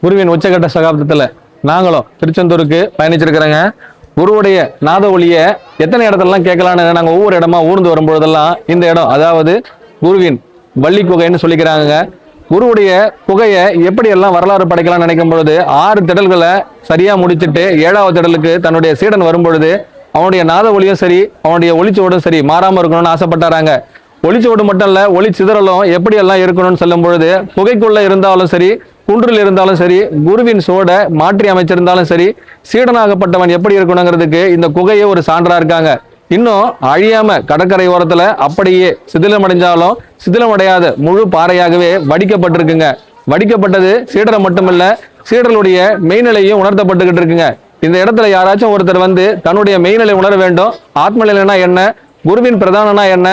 குருவின் உச்சகட்ட சகாப்தத்துல நாங்களும் திருச்செந்தூருக்கு பயணிச்சிருக்கிறோங்க. குருவுடைய நாத ஒளிய எத்தனை இடத்துலலாம் கேட்கலான்னு நாங்க ஒவ்வொரு இடமா ஊர்ந்து வரும்பொழுதெல்லாம் இந்த இடம், அதாவது குருவின் வள்ளி குகைன்னு சொல்லிக்கிறாங்க. குருவுடைய குகையை எப்படி எல்லாம் வரலாறு படைக்கலாம்னு நினைக்கும் பொழுது 6 திடல்களை சரியா முடிச்சுட்டு 7வது திடலுக்கு தன்னுடைய சீடன் வரும்பொழுது அவனுடைய நாத ஒளியும் சரி, அவனுடைய ஒளிச்சுவடும் சரி மாறாம இருக்கணும்னு ஆசைப்பட்டாராங்க. ஒளிச்சுவடு மட்டும் இல்ல, ஒளி சிதறலும் எப்படி எல்லாம் இருக்கணும்னு சொல்லும் பொழுது புகைக்குள்ள இருந்தாலும் சரி, குன்றில் இருந்தாலும் சரி, குருவின் சோட மாற்றி அமைச்சிருந்தாலும் சரி, சீடனாகப்பட்டவன் எப்படி இருக்கணுங்கிறதுக்கு இந்த குகையே ஒரு சான்றா இருக்காங்க. இன்னும் அழியாம கடற்கரை ஓரத்துல அப்படியே சிதிலமடைஞ்சாலும் சிதிலமடையாத முழு பாறையாகவே வடிக்கப்பட்டிருக்குங்க. வடிக்கப்பட்டது சீடரை மட்டுமில்ல, சீடர்களுடைய மெய்நிலையும் உணர்த்தப்பட்டுக்கிட்டு இருக்குங்க. இந்த இடத்துல யாராச்சும் ஒருத்தர் வந்து தன்னுடைய மெய்நிலை உணர வேண்டும், ஆத்மநிலைனா என்ன, குருவின் பிரதானம்னா என்ன,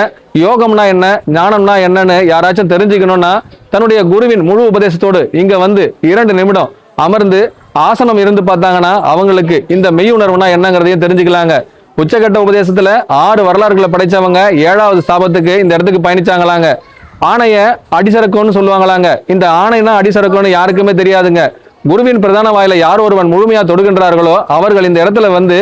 யோகம்னா என்ன, ஞானம்னா என்னன்னு யாராச்சும் தெரிஞ்சுக்கணும்னா தன்னுடைய குருவின் முழு உபதேசத்தோடு இங்க வந்து 2 நிமிடம் அமர்ந்து ஆசனம் இருந்து பார்த்தாங்கன்னா அவங்களுக்கு இந்த மெய் உணர்வுனா என்னங்கிறதையும் தெரிஞ்சுக்கலாங்க. உச்சகட்ட உபதேசத்துல 6 வரலாறுகளை படைச்சவங்க 7வது ஸ்தாபத்துக்கு இந்த இடத்துக்கு பயணிச்சாங்களாங்க. ஆணைய அடிசரக்குன்னு சொல்லுவாங்களாங்க. இந்த ஆணைனா அடிசரக்குன்னு யாருக்குமே தெரியாதுங்க. குருவின் பிரதான வாயில யார் ஒருவன் முழுமையா தொடுகின்றார்களோ அவர்கள் இந்த இடத்துல வந்து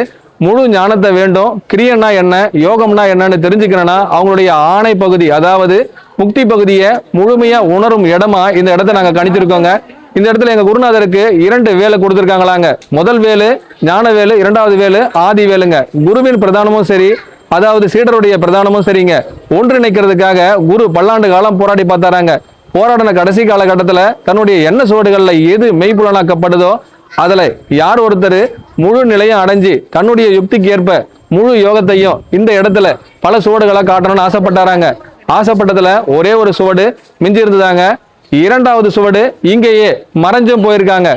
முழு ஞானத்தை வேண்டும், கிரியன்னா என்ன, யோகம்னா என்னன்னு தெரிஞ்சுக்கணும்னா அவங்களுடைய ஆணை பகுதி, அதாவது முக்தி பகுதியை முழுமையா உணரும் இடமா இந்த இடத்த நாங்க கணிச்சிருக்கோங்க. இந்த இடத்துல எங்க குருநாதருக்கு 2 வேலை கொடுத்திருக்காங்களாங்க. முதல் வேலு ஞான வேலு, 2வது வேலு ஆதி வேலுங்க. குருவின் பிரதானமும் சரி, அதாவது சீடருடைய பிரதானமும் சரிங்க, ஒன்றிணைக்கிறதுக்காக குரு பல்லாண்டு காலம் போராடி பார்த்தாராங்க. போராடின கடைசி காலகட்டத்துல தன்னுடைய எண்ண சுவடுகள்ல எது மெய்ப்புலனாக்கப்படுதோ அதுல யார் ஒருத்தர் முழு நிலையம் அடைஞ்சு தன்னுடைய யுக்திக்கு ஏற்ப முழு யோகத்தையும் இந்த இடத்துல பல சுவடுகளை காட்டணும்னு ஆசைப்பட்டாராங்க. ஆசைப்பட்டதுல ஒரே ஒரு சுவடு மிஞ்சி இருந்ததாங்க. 2வது சுவடு இங்கேயே மறைஞ்சும் போயிருக்காங்க.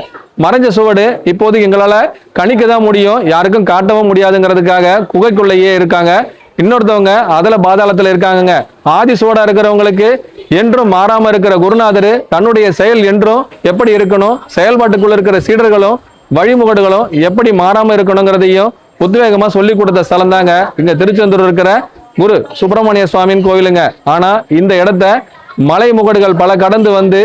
மறைஞ்ச சுவடு இப்போதைக்கு எங்களால கணிக்க தான் முடியும், யாருக்கும் காட்டவும் முடியாதுங்கிறதுக்காக குகைக்குள்ளேயே இருக்காங்க. இன்னொருத்தவங்க அதுல பாதாளத்துல இருக்காங்க. ஆதி சுவடா இருக்கிறவங்களுக்கு என்றும் மாறாம இருக்கிற குருநாதர் தன்னுடைய செயல் என்றும் எப்படி இருக்கணும், செயல்பாட்டுக்குள்ள இருக்கிற சீடர்களும் வழிமுகடுகளும் எப்படி மாறாம இருக்கணுங்கிறதையும் உத்வேகமா சொல்லி கொடுத்த ஸ்தலம் தாங்க இங்க திருச்செந்தூர் இருக்கிற குரு சுப்பிரமணிய சுவாமியின் கோவிலுங்க. ஆனா இந்த இடத்த மலை முகடுகள் பல கடந்து வந்து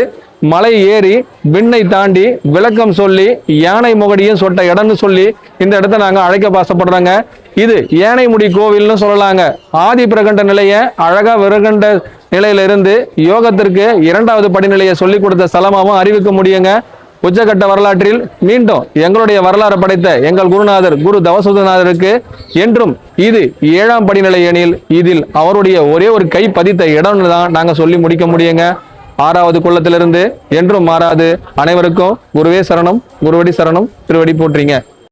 மலை ஏறி விண்ணை தாண்டி விளக்கம் சொல்லி யானை முகடியும் சொட்ட இடம்னு சொல்லி இந்த இடத்த நாங்க அழைக்க பாசப்படுறோங்க. இது யானைமுடி கோவில்னு சொல்லலாங்க. ஆதி பிரகண்ட நிலைய அழகா விரகண்ட நிலையில இருந்து யோகத்திற்கு 2வது படிநிலையை சொல்லி கொடுத்த ஸ்தலமாவும் அறிவிக்க முடியுங்க. உச்சகட்ட வரலாற்றில் மீண்டும் எங்களுடைய வரலாறு படைத்த எங்கள் குருநாதர் குரு தவசூதநாதருக்கு என்றும் இது 7ஆம் படிநிலை எனில் இதில் அவருடைய ஒரே ஒரு கை பதித்த இடம்னு தான் நாங்க சொல்லி முடிக்க முடியுங்க. 6வது குள்ளத்திலிருந்து என்றும் மாறாது. அனைவருக்கும் குருவே சரணம், குருவடி சரணம், திருவடி போற்றிங்க.